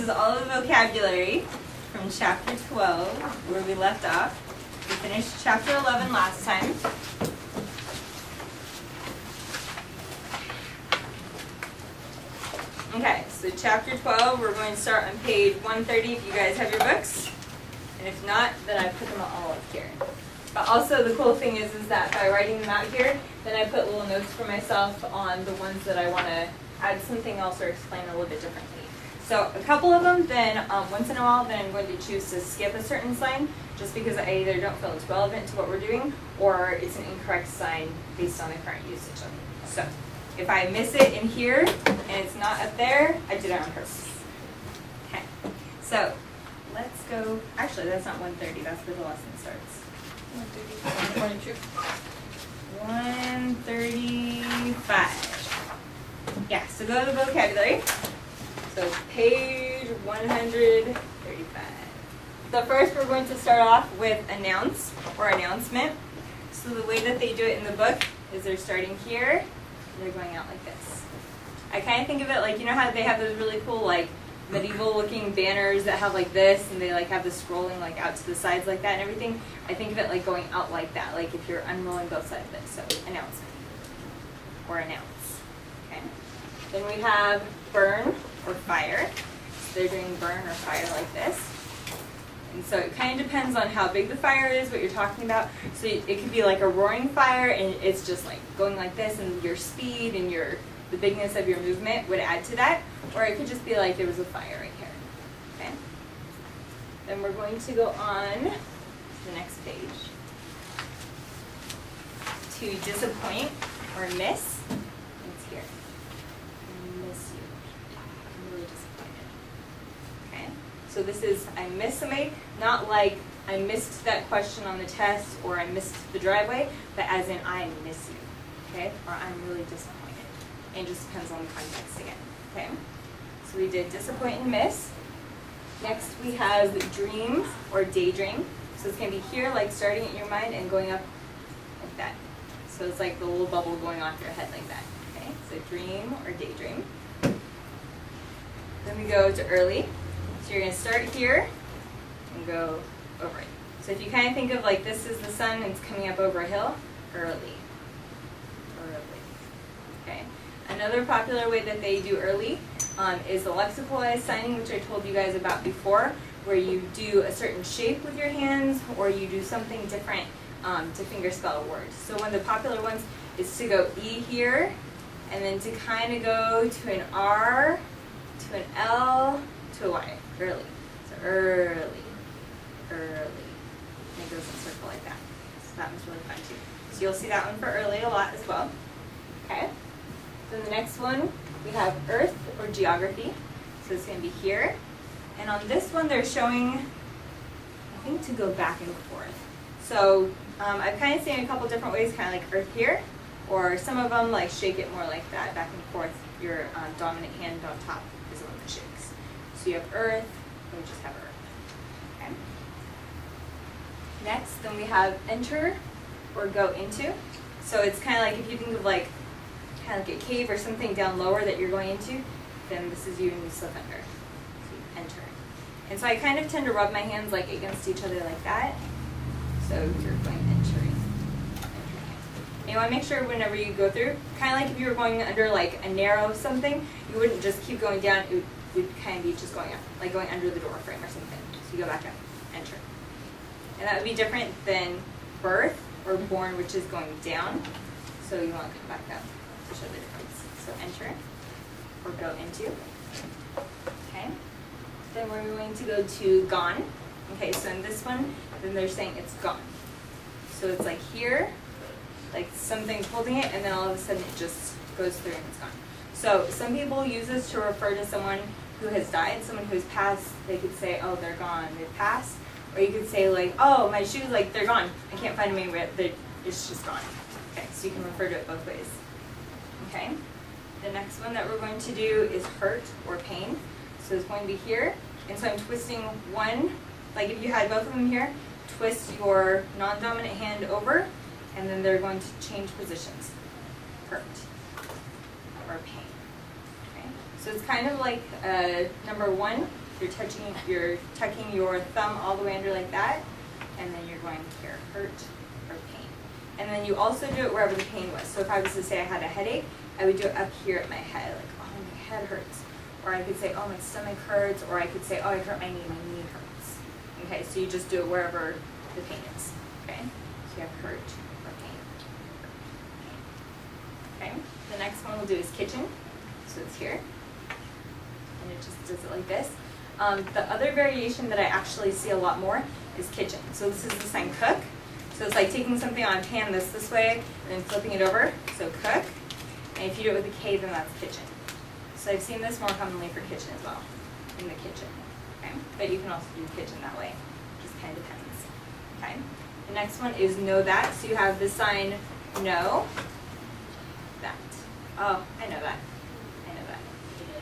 is all of the vocabulary from chapter 12, where we left off. We finished chapter 11 last time. Okay, so chapter 12, we're going to start on page 130 if you guys have your books. And if not, then I put them all up here. But also the cool thing is that by writing them out here, then I put little notes for myself on the ones that I want to add something else or explain a little bit differently. So a couple of them, then once in a while, then I'm going to choose to skip a certain sign just because I either don't feel it's relevant to what we're doing or it's an incorrect sign based on the current usage of it. So if I miss it in here and it's not up there, I did it on purpose. Okay, so let's go. Actually, that's not 130. That's where the lesson starts. 132. 135. Yeah, so go to the vocabulary. So page 135. So first we're going to start off with announce or announcement. So the way that they do it in the book is they're starting here and they're going out like this. I kind of think of it like, you know how they have those really cool like medieval looking banners that have like this and they like have the scrolling like out to the sides like that and everything. I think of it like going out like that, like if you're unrolling both sides of it. So announcement or announce. Okay. Then we have burn or fire. So they're doing burn or fire like this. And so it kind of depends on how big the fire is, what you're talking about. So it could be like a roaring fire and it's just like going like this and your speed and the bigness of your movement would add to that. Or it could just be like there was a fire right here. Okay. Then we're going to go on to the next page. To disappoint or miss. It's here. Miss you. I'm really disappointed. Okay. So this is I miss somebody, not like I missed that question on the test or I missed the driveway, but as in I miss you. Okay? Or I'm really disappointed. And it just depends on the context again. Okay? So we did disappoint and miss. Next we have dream or daydream. So it's going to be here, like starting in your mind and going up like that. So it's like the little bubble going off your head like that. Okay? So dream or daydream. Then we go to early. So you're going to start here and go over it. So if you kind of think of like this is the sun and it's coming up over a hill, early. Early. Okay? Another popular way that they do early is the Lexicalized Signing, which I told you guys about before, where you do a certain shape with your hands or you do something different to fingerspell a word. So one of the popular ones is to go E here and then to kind of go to an R, to an L, to a Y. Early. So early. Early. And it goes in a circle like that. So that one's really fun too. So you'll see that one for early a lot as well. Okay. Then the next one, we have earth or geography. So it's going to be here. And on this one, they're showing, I think, to go back and forth. So I've kind of seen a couple different ways, kind of like earth here, or some of them like shake it more like that, back and forth. Your dominant hand on top is the one that shakes. So you have earth, and we just have earth. Okay. Next, then we have enter or go into. So it's kind of like if you think of like kind of like a cave or something down lower that you're going into, then this is you and you slip under. So you enter. And so I kind of tend to rub my hands like against each other like that. So you're going entering. And you want to make sure whenever you go through, kind of like if you were going under like a narrow something, you wouldn't just keep going down, it would kind of be just going up, like going under the door frame or something. So you go back up, enter. And that would be different than birth or born, which is going down. So you want to come back up to show the difference. So enter or go into. Okay. Then we're going to go to gone. Okay, so in this one, then they're saying it's gone. So it's like here, like something's holding it, and then all of a sudden it just goes through and it's gone. So some people use this to refer to someone who has died, someone who's passed. They could say, oh, they're gone, they've passed. Or you could say like, oh, my shoes, like they're gone. I can't find them anywhere. It's just gone. Okay, so you can refer to it both ways. Okay. The next one that we're going to do is hurt or pain. So it's going to be here. And so I'm twisting one, like if you had both of them here, twist your non-dominant hand over, and then they're going to change positions. Hurt or pain. Okay. So it's kind of like number one, you're tucking your thumb all the way under like that, and then you're going here, hurt or pain. And then you also do it wherever the pain was. So if I was to say I had a headache, I would do it up here at my head, like, oh, my head hurts. Or I could say, oh, my stomach hurts, or I could say, oh, I hurt my knee hurts. Okay, so you just do it wherever the pain is. Okay, so you have hurt or pain. Okay, the next one we'll do is kitchen. So it's here, and it just does it like this. The other variation that I actually see a lot more is kitchen. So this is the sign cook. So it's like taking something on a pan this way, and then flipping it over. So cook, and if you do it with a K, then that's kitchen. So I've seen this more commonly for kitchen as well, in the kitchen. Okay, but you can also do kitchen that way. It just kind of depends. Okay. The next one is know that. So you have the sign know that. Oh, I know that.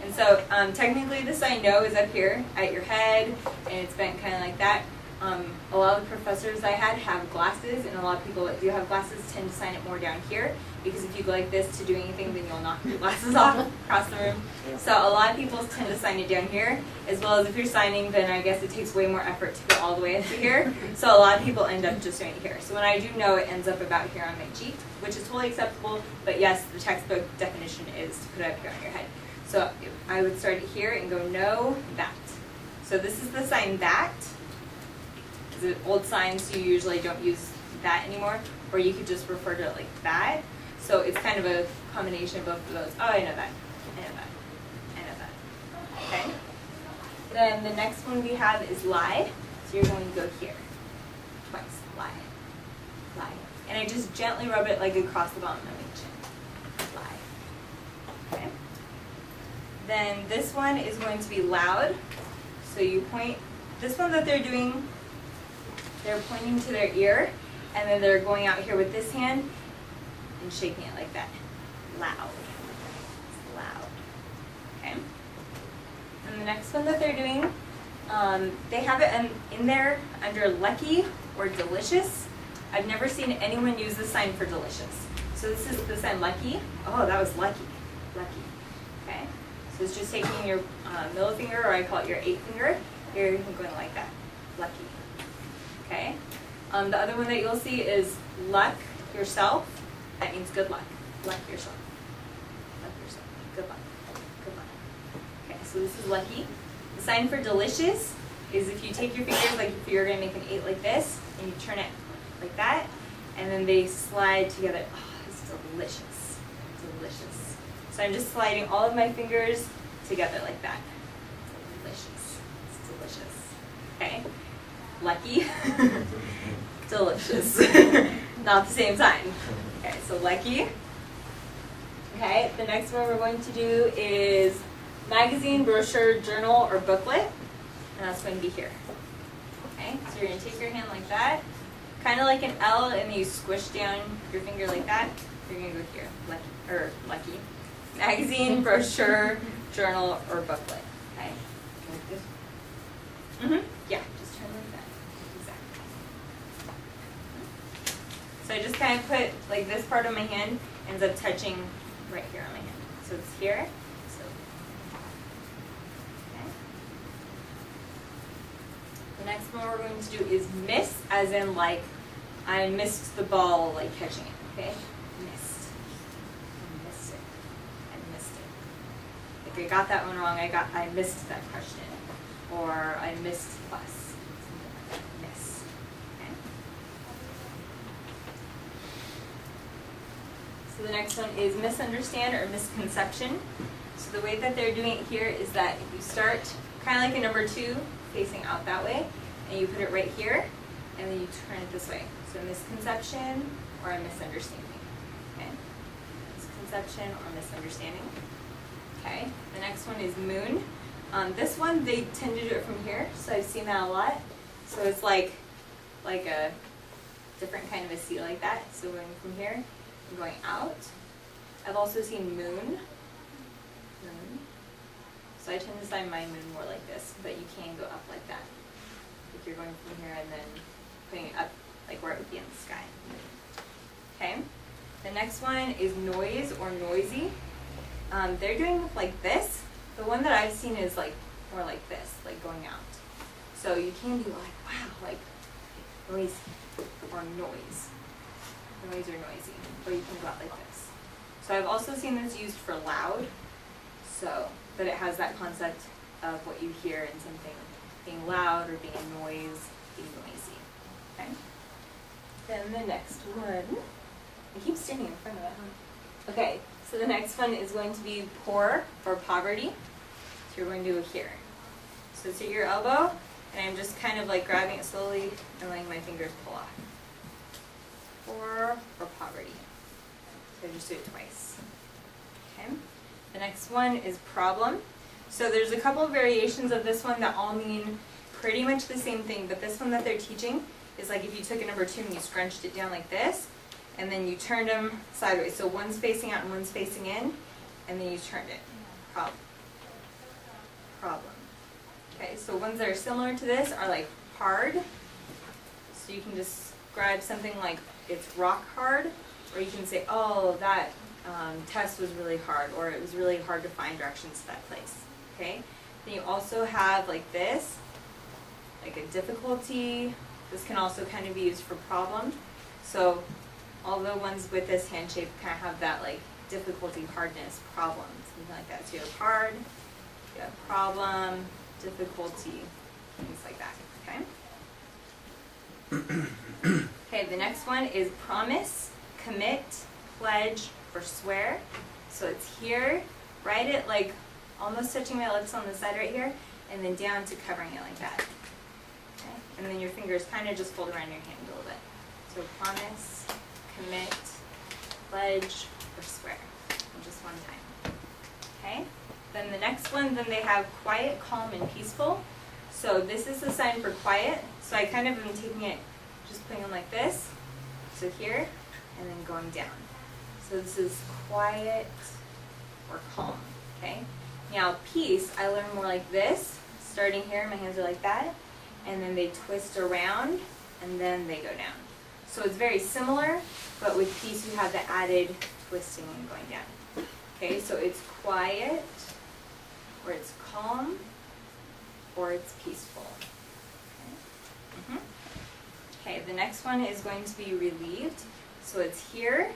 And so technically the sign no is up here at your head, and it's bent kind of like that. A lot of the professors I had have glasses, and a lot of people that do have glasses tend to sign it more down here, because if you go like this to do anything, then you'll knock your glasses off across the room. So a lot of people tend to sign it down here, as well as if you're signing, then I guess it takes way more effort to go all the way into here. So a lot of people end up just doing it here. So when I do know, it ends up about here on my cheek, which is totally acceptable, but yes, the textbook definition is to put it up here on your head. So I would start it here and go know that. So this is the sign that. The old signs, you usually don't use that anymore, or you could just refer to it like that. So it's kind of a combination of both of those. Oh, I know that. I know that. I know that. Okay. Then the next one we have is lie. So you're going to go here. Twice. Lie. Lie. And I just gently rub it like across the bottom of my chin. Lie. Okay. Then this one is going to be loud. So you point, this one that they're doing, they're pointing to their ear, and then they're going out here with this hand and shaking it like that. Loud. It's loud. Okay? And the next one that they're doing, they have it in there under lucky or delicious. I've never seen anyone use this sign for delicious. So this is the sign lucky. Oh, that was lucky. Lucky. Okay? So it's just taking your middle finger, or I call it your 8th finger, here and going like that. Lucky. Okay? The other one that you'll see is luck yourself. That means good luck. Luck yourself. Luck yourself. Good luck. Good luck. Okay, so this is lucky. The sign for delicious is if you take your fingers, like if you're going to make an 8 like this, and you turn it like that, and then they slide together. Oh, it's delicious. Delicious. So I'm just sliding all of my fingers together like that. Delicious. It's delicious. Okay? Lucky. Delicious. Not the same sign. Okay, so lucky. Okay, the next one we're going to do is magazine, brochure, journal, or booklet. And that's going to be here. Okay, so you're going to take your hand like that, kind of like an L, and you squish down your finger like that. You're going to go here, lucky, or lucky. Magazine, brochure, journal, or booklet. Okay? Like this? Mm-hmm. Yeah, just turn like that. Exactly. So I just kind of put, like, this part of my hand ends up touching right here on my hand. So it's here. So, okay. The next one we're going to do is miss, as in, like, I missed the ball, like, catching it. Okay? Missed. I missed it. I missed it. Like, I got that one wrong. I missed that question. Or I missed the bus. Something like that. Miss. Okay? So the next one is misunderstand or misconception. So the way that they're doing it here is that you start kind of like a number 2 facing out that way, and you put it right here, and then you turn it this way. So misconception or a misunderstanding. Okay? Misconception or misunderstanding. Okay? The next one is moon. This one, they tend to do it from here, so I've seen that a lot. So it's like a different kind of a C like that. So going from here and going out. I've also seen moon. Moon. So I tend to sign my moon more like this, but you can go up like that. Like you're going from here and then putting it up like where it would be in the sky. Okay. The next one is noise or noisy. They're doing like this. The one that I've seen is like more like this, like like going out. So you can be like, wow, like noisy or noise. Noise or noisy. Or you can go out like this. So I've also seen this used for loud. So, but it has that concept of what you hear in something being loud or being a noise, being noisy. Okay? Then the next one, I keep standing in front of it, huh? Okay, so the next one is going to be poor or poverty. So you're going to do it here. So it's at your elbow, and I'm just kind of like grabbing it slowly and letting my fingers pull off. Poor or poverty. So just do it twice. Okay. The next one is problem. So there's a couple of variations of this one that all mean pretty much the same thing, but this one that they're teaching is like if you took a number 2 and you scrunched it down like this, and then you turned them sideways. So one's facing out and one's facing in, and then you turned it. Problem. Okay, so ones that are similar to this are like hard. So you can describe something like it's rock hard, or you can say, oh, that test was really hard, or it was really hard to find directions to that place. Okay? Then you also have like this, like a difficulty. This can also kind of be used for problem. So all the ones with this hand shape kind of have that like difficulty, hardness, problem, something like that. So you have hard, you have problem, difficulty, things like that. Okay? Okay, the next one is promise, commit, pledge, or swear. So it's here, right at like almost touching my lips on the side right here, and then down to covering it like that. Okay? And then your fingers kind of just fold around your hand a little bit. So promise, commit, pledge, or swear. And just one time. Okay? Then the next one, then they have quiet, calm, and peaceful. So this is the sign for quiet. So I kind of am taking it, just putting them like this. So here, and then going down. So this is quiet or calm. Okay? Now peace, I learn more like this. Starting here, my hands are like that. And then they twist around, and then they go down. So it's very similar, but with peace you have the added twisting and going down. Okay, so it's quiet, or it's calm, or it's peaceful. Okay, okay, the next one is going to be relieved. So it's here.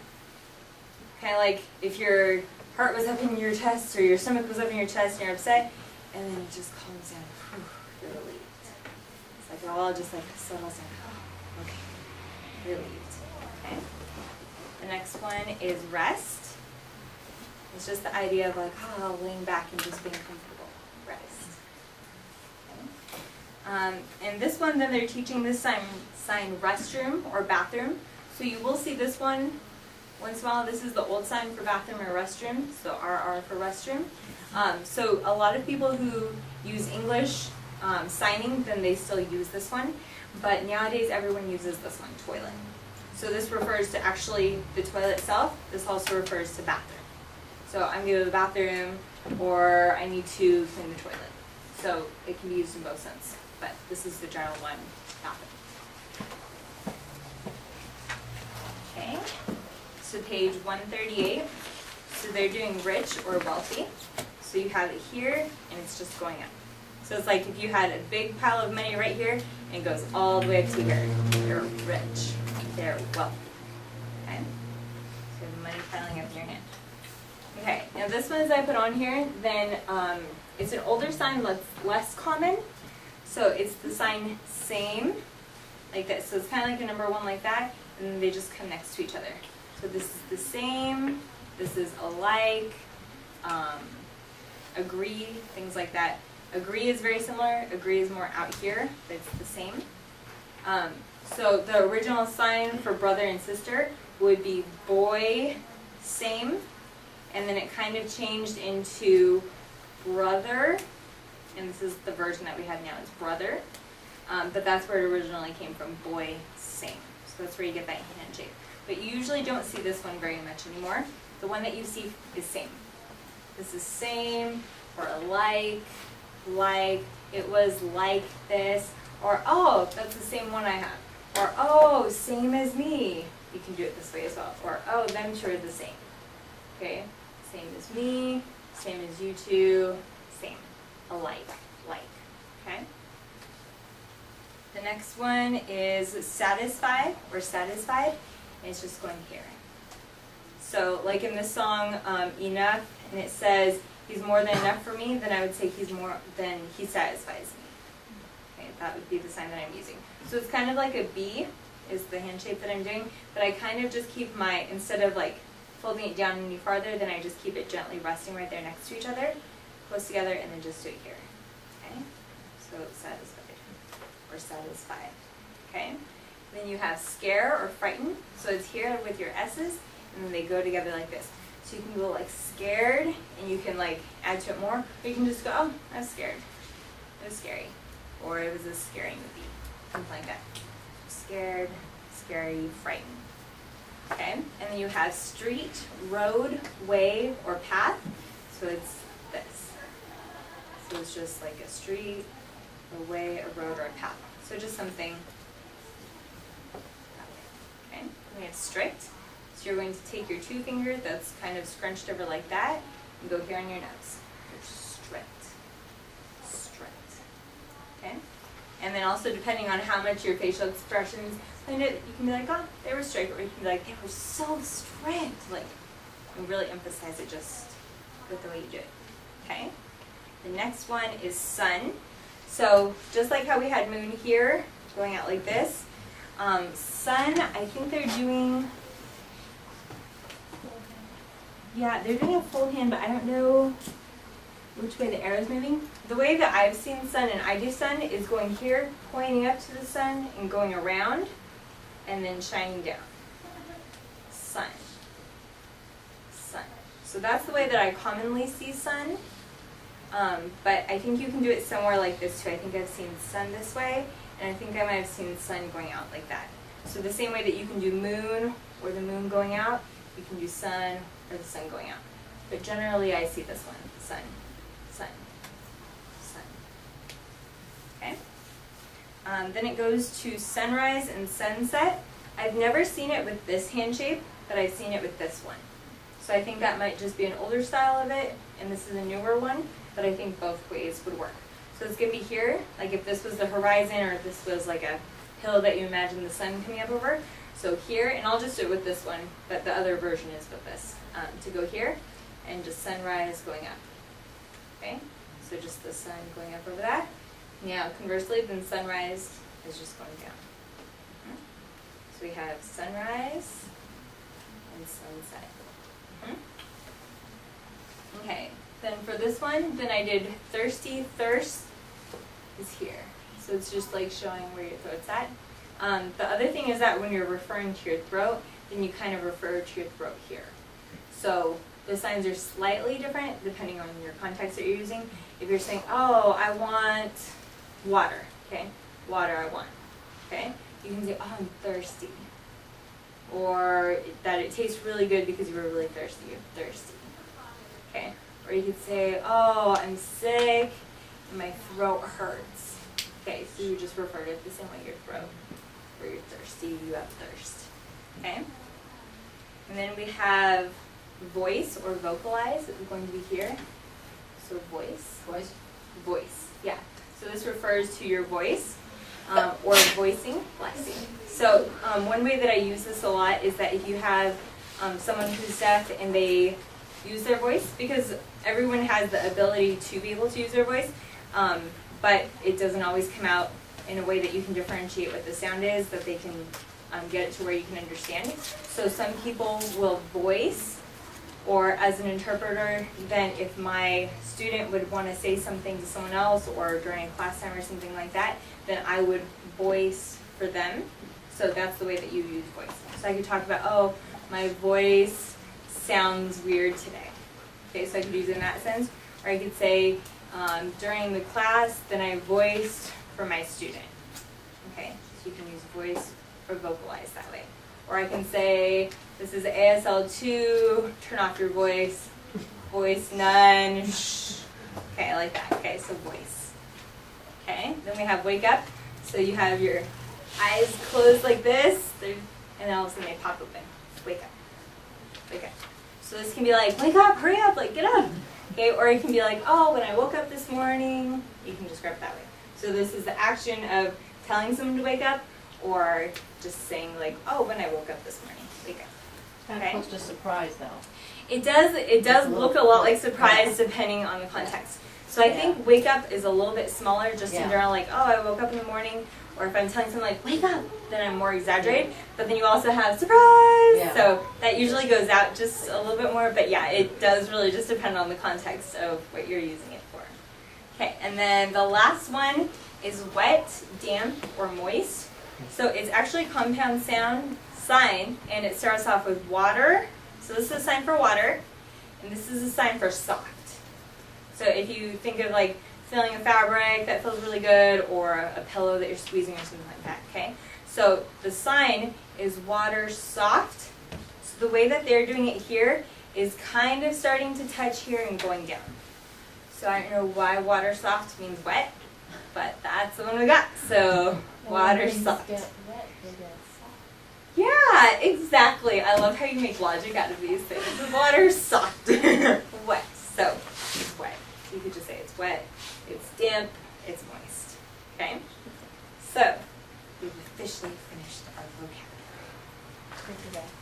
Kind of like if your heart was up in your chest, or your stomach was up in your chest and you're upset, and then it just calms down. Whew, you're relieved. It's like it all just like settles down. Oh, okay. Relieved. Okay. The next one is rest. It's just the idea of like, oh, laying back and just being comfortable. Rest. Okay. And this one, then they're teaching this sign restroom or bathroom. So you will see this one once in a while. This is the old sign for bathroom or restroom. So RR for restroom. So a lot of people who use English signing, then they still use this one. But nowadays everyone uses this one, toilet. So this refers to actually the toilet itself. This also refers to bathroom. So I'm going to go to the bathroom, or I need to clean the toilet. So it can be used in both sense, but this is the general one, bathroom. Okay, so page 138. So they're doing rich or wealthy. So you have it here, and it's just going up. So it's like if you had a big pile of money right here, and it goes all the way up to here. You're rich. They're wealthy. Okay? So the money piling up in your hand. Okay, now this one, as I put on here, then it's an older sign, less common. So it's the sign same, like this. So it's kind of like a number 1 like that, and then they just come next to each other. So this is the same, this is alike, agree, things like that. Agree is very similar, agree is more out here, but it's the same. So the original sign for brother and sister would be boy, same, and then it kind of changed into brother, and this is the version that we have now, it's brother, but that's where it originally came from, boy, same. So that's where you get that hand shape. But you usually don't see this one very much anymore. The one that you see is same. This is same, or alike, like, it was like this, or oh, that's the same one I have, or oh, same as me. You can do it this way as well, or oh, them two are the same. Okay, same as me, same as you two, same, alike, like. Okay, next one is satisfy or satisfied, and it's just going here. So like in this song, Enough, and it says, he's more than enough for me, then I would say he's more than he satisfies me. Okay, that would be the sign that I'm using. So it's kind of like a B is the hand shape that I'm doing, but I kind of just keep my, instead of like folding it down any farther, then I just keep it gently resting right there next to each other, close together, and then just do it here. Okay, so satisfied or satisfied. Okay, then you have scare or frighten, so it's here with your S's, and then they go together like this. So you can go like scared, and you can like add to it more, or you can just go, oh, I was scared. It was scary. Or it was a scary movie. Something like that. Scared, scary, frightened. Okay? And then you have street, road, way, or path. So it's this. So it's just like a street, a way, a road, or a path. So just something that way. Okay? And we have strict. So you're going to take your two fingers that's kind of scrunched over like that and go here on your nose. You're strict. Strict. Okay? And then also depending on how much your facial expressions find it, you can be like, oh, they were strict, or you can be like, they were so strict. Like, and really emphasize it just with the way you do it. Okay? The next one is sun. So just like how we had moon here, going out like this, sun, I think they're doing, yeah, they're doing a full hand, but I don't know which way the arrow is moving. The way that I've seen sun and I do sun is going here, pointing up to the sun, and going around, and then shining down. Sun. Sun. So that's the way that I commonly see sun. But I think you can do it somewhere like this too. I think I've seen sun this way, and I think I might have seen sun going out like that. So the same way that you can do moon, or the moon going out, you can do sun, or the sun going out. But generally I see this one, sun, sun, sun. Okay? Then it goes to sunrise and sunset. I've never seen it with this hand shape, but I've seen it with this one. So I think that might just be an older style of it, and this is a newer one, but I think both ways would work. So it's going to be here, like if this was the horizon, or if this was like a hill that you imagine the sun coming up over. So here, and I'll just do it with this one, but the other version is with this. To go here, and just sunrise going up. Okay? So just the sun going up over that. Now, conversely, then sunrise is just going down. So we have sunrise and sunset. Okay, then for this one, then I did thirsty. Thirst is here. So it's just like showing where your throat's at. The other thing is that when you're referring to your throat, then you kind of refer to your throat here. So the signs are slightly different depending on your context that you're using. If you're saying, oh, I want water, okay? Water I want, okay? You can say, oh, I'm thirsty. Or that it tastes really good because you were really thirsty. You're thirsty, okay? Or you could say, oh, I'm sick and my throat hurts. Okay, so you just refer to it the same way, your throat. Or you're thirsty, you have thirst, okay? And then we have voice or vocalize is going to be here. So voice. Voice? Voice, yeah. So this refers to your voice or voicing. So one way that I use this a lot is that if you have someone who's deaf and they use their voice, because everyone has the ability to be able to use their voice, but it doesn't always come out in a way that you can differentiate what the sound is, that they can get it to where you can understand it. So some people will voice, or as an interpreter, then if my student would want to say something to someone else, or during a class time or something like that, then I would voice for them. So that's the way that you use voice. So I could talk about, oh, my voice sounds weird today. Okay, so I could use it in that sense. Or I could say, during the class, then I voiced for my student. Okay, so you can use voice or vocalize that way. Or I can say, this is ASL 2, turn off your voice, voice none, shh. Okay, I like that. Okay, so voice. Okay, then we have wake up. So you have your eyes closed like this, and then all of a sudden they pop open. Wake up. Wake up. So this can be like, wake up, hurry up, like get up. Okay, or it can be like, oh, when I woke up this morning, you can describe it that way. So this is the action of telling someone to wake up, or just saying like, oh, when I woke up this morning, wake up. Kind of close to surprise, though. It does look a lot like surprise depending on the context. So I think wake up is a little bit smaller, just in general, like, oh, I woke up in the morning, or if I'm telling someone like, wake up, then I'm more exaggerated. But then you also have surprise, so that usually goes out just a little bit more. But yeah, it does really just depend on the context of what you're using it for. Okay, and then the last one is wet, damp, or moist. So it's actually a compound sound sign, and it starts off with water. So this is a sign for water, and this is a sign for soft. So if you think of like feeling a fabric that feels really good, or a pillow that you're squeezing or something like that, okay? So the sign is water soft. So the way that they're doing it here is kind of starting to touch here and going down. So I don't know why water soft means wet, but that's the one we got. So water soft. Yeah, exactly. I love how you make logic out of these things. The water's soft. Wet. So it's wet. You could just say it's wet, it's damp, it's moist. Okay? So we've officially finished our vocabulary.